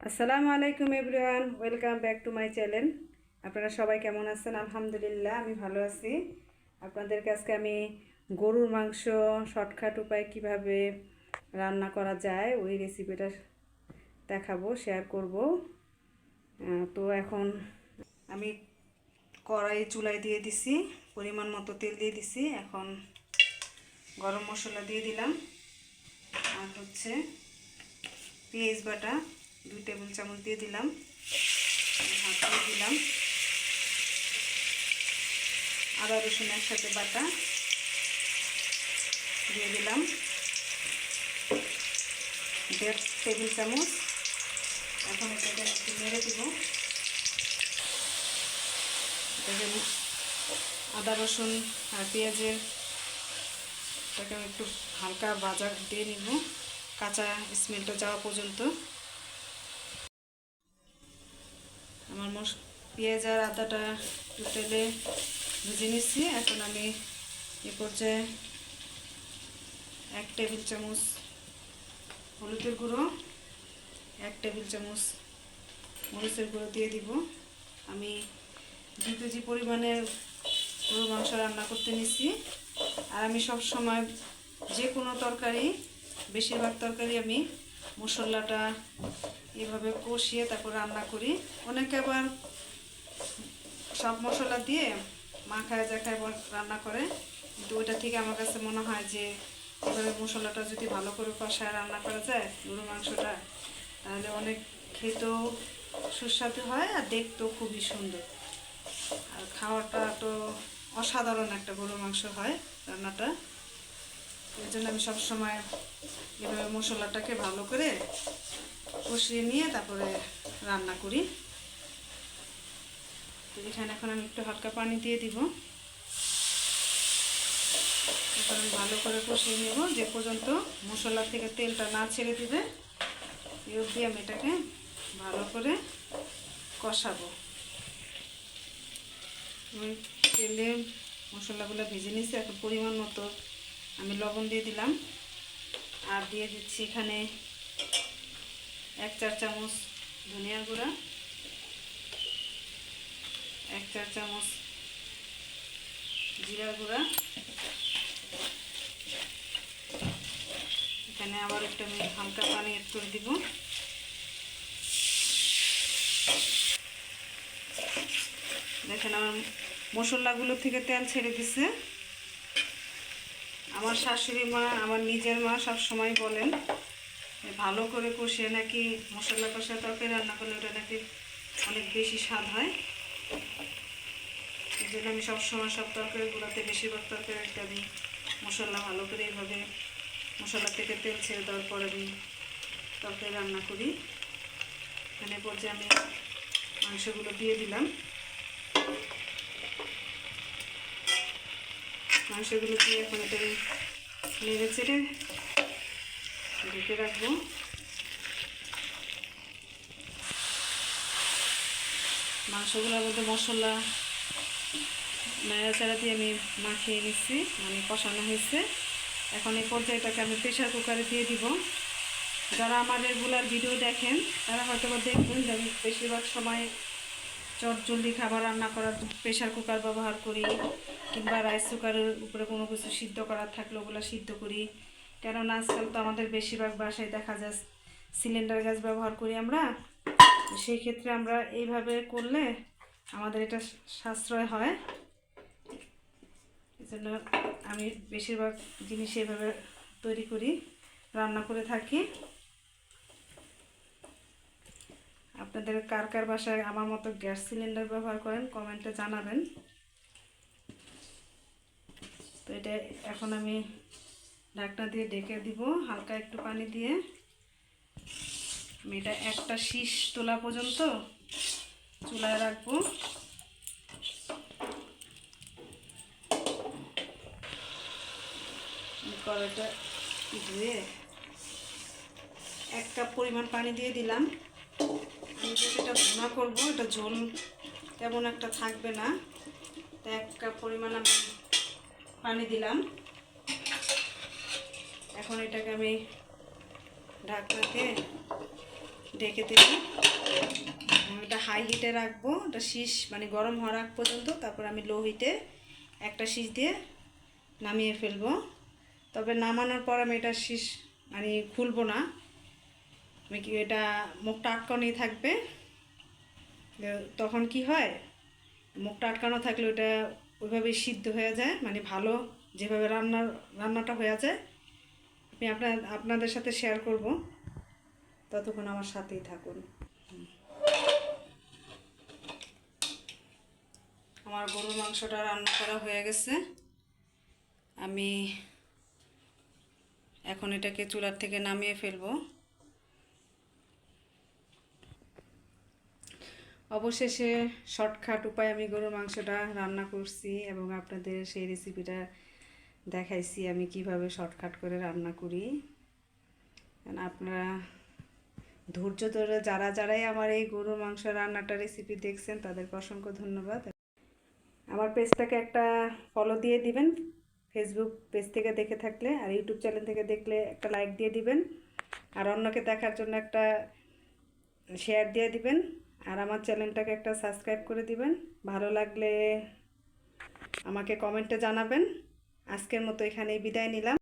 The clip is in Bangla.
আসসালামু আলাইকুম everyone, welcome back to my channel. আপনারা সবাই কেমন আছেন? আলহামদুলিল্লাহ আমি ভালো আছি। আপনাদেরকে আজকে আমি গরুর মাংস শর্টকাট উপায় কিভাবে রান্না করা যায় ওই রেসিপিটা দেখাবো, শেয়ার করব। তো এখন আমি কড়াই চুলায় দিয়ে দিছি, পরিমাণ মতো তেল দিয়ে দিছি। এখন গরম মশলা দিয়ে দিলাম, আর পেঁয়াজ বাটা 2 টেবিল চামচ দিয়ে দিলাম, হাত দিয়ে দিলাম। আদা রসুন একসাথে বাটা দিয়ে দিলাম 1.5 টেবিল চামচ। এখন এটাকে একটু নেড়ে দিব। এটাকে আদা রসুন আর পেঁয়াজের এটাকে একটু হালকা ভাজা দিয়ে নিব, কাঁচা স্মেলটা যাওয়া পর্যন্ত। আমার পেঁয়াজ আর আদাটা একটু তেলে ভেজে নিচ্ছি। এখন আমি এ পর্যায়ে 1 টেবিল চামচ হলুদের গুঁড়ো, 1 টেবিল চামচ মরিচের গুঁড়ো দিয়ে দিব। আমি 2 কেজি পরিমাণের গরুর মাংস রান্না করতে নিচ্ছি। আর আমি সব সময় যে কোনো তরকারি, বেশিরভাগ তরকারি আমি মশলাটা এভাবে কষিয়ে তারপর রান্না করি। অনেকে আবার সব মশলা দিয়ে মাখায় জাখায় রান্না করে, কিন্তু ওইটা থেকে আমার কাছে মনে হয় যে এভাবে মশলাটা যদি ভালো করে কষায় রান্না করা যায় গরুর মাংসটা, তাহলে অনেক খেতেও সুস্বাদু হয় আর দেখতেও খুবই সুন্দর। আর খাওয়াটা তো অসাধারণ একটা গরুর মাংস হয় রান্নাটা। এর জন্য আমি সবসময় এভাবে মশলাটাকে ভালো করে কষিয়ে নিয়ে তারপরে রান্না করি। তো এখানে এখন আমি একটু হালকা পানি দিয়ে দিব। এখন আমি ভালো করে কষিয়ে নেব যে পর্যন্ত মশলা থেকে তেলটা না ছেড়ে দিবে, এই অবধি আমি এটাকে ভালো করে কষাবো। আমি তেলে মশলাগুলো ভেজে নিয়েছি। এখন পরিমাণ মতো আমি লবণ দিয়ে দিলাম, আর দিয়ে দিচ্ছি এখানে 1 চা চামচ ধনিয়ার গুঁড়া, 1 চা চামচ জিরার গুঁড়া। এখানে আবার একটু আমি হালকা পানি এড করে দিব। দেখেন আমার মশলাগুলো থেকে তেল ছেড়ে দিছে। আমার শাশুড়ি মা, আমার নিজের মা সবসময় বলেন ভালো করে কষিয়ে নাকি মশলা কষা তরকারি রান্না করলে ওটা নাকি অনেক বেশি স্বাদ হয়। এই জন্য আমি সবসময় সব তরকারিগুলোতে, বেশিরভাগ তরকারিতে আমি মশলা ভালো করে এইভাবে মশলা থেকে তেল ছেড়ে দেওয়ার পর আমি তরকারি রান্না করি। এখানে পর্যায়ে আমি মাংসগুলো দিয়ে দিলাম। মাংসগুলো দিয়ে এখন এটা নেড়ে চেড়ে ঢেকে রাখবো। মাংসগুলোর মধ্যে মশলা নাড়াচাড়া দিয়ে আমি মাখিয়ে নিচ্ছি, মানে কষানো হয়েছে। এখন এই পর্যায়টাকে আমি প্রেশার কুকারে দিয়ে দিব। যারা আমার রেগুলার ভিডিও দেখেন তারা হয়তো বা দেখবেন যে আমি বেশিরভাগ সময় চটজলদি খাবার রান্না করার প্রেশার কুকার ব্যবহার করি, কিংবা রাইস কুকারের উপরে কোনো কিছু সিদ্ধ করার থাকলে ওগুলো সিদ্ধ করি। কেননা আজকাল তো আমাদের বেশিরভাগ বাসায় দেখা যায় সিলিন্ডার গ্যাস ব্যবহার করি আমরা। সেই ক্ষেত্রে আমরা এইভাবে করলে আমাদের এটা সাশ্রয় হয়। এই জন্য আমি বেশিরভাগ জিনিস এইভাবে তৈরি করি, রান্না করে থাকি। আপনাদের কার কার বাসায় আমার মতো গ্যাস সিলিন্ডার ব্যবহার করেন কমেন্টে জানাবেন। তো এটা এখন আমি ঢাকনা দিয়ে ঢেকে দিব হালকা একটু পানি দিয়ে। আমি এটা একটা শীষ তোলা পর্যন্ত চুলায় রাখবো। কড়াইটা ধুয়ে 1 কাপ পরিমাণ পানি দিয়ে দিলাম। আমি যদি এটা ভুনা করবো, এটা ঝোল তেমন একটা থাকবে না, তো 1 কাপ পরিমাণ আমি পানি দিলাম। এখন এটাকে আমি ঢাকনা দিয়ে ঢেকে দিলাম। এটা হাই হিটে রাখবো, এটা শীষ মানে গরম হওয়ার আগ পর্যন্ত। তারপর আমি লো হিটে একটা শীষ দিয়ে নামিয়ে ফেলবো। তবে নামানোর পর আমি এটা শীষ মানে খুলবো না, আমি কি এটা মুখটা আটকানোই থাকবে। তখন কি হয়, মুখটা আটকানো থাকলে ওটা ওইভাবেই সিদ্ধ হয়ে যায়, মানে ভালো যেভাবে রান্নাটা হয়ে যায় আমি আপনাদের সাথে শেয়ার করব। ততক্ষণ আমার সাথেই থাকুন। আমার গরুর মাংসটা রান্না করা হয়ে গেছে। আমি এখন এটাকে চুলার থেকে নামিয়ে ফেলবো। অবশেষে শর্টকাট উপায় আমি গরুর মাংসটা রান্না করছি এবং আপনাদের সেই রেসিপিটা দেখাইছি আমি কিভাবে শর্টকাট করে রান্না করি। আপনারা ধৈর্য ধরে যারাই আমার এই গরুর মাংস রান্নাটা রেসিপি দেখছেন তাদেরকে অসংখ্য ধন্যবাদ। আমার পেজটাকে একটা ফলো দিয়ে দিবেন ফেসবুক পেজ থেকে দেখে থাকলে, আর ইউটিউব চ্যানেল থেকে দেখলে একটা লাইক দিয়ে দিবেন, আর অন্যকে দেখার জন্য একটা শেয়ার দিয়ে দিবেন, আর আমার চ্যানেলটাকে একটা সাবস্ক্রাইব করে দিবেন। ভালো লাগলে আমাকে কমেন্টে জানাবেন। আজকের মতো এখানেই বিদায় নিলাম।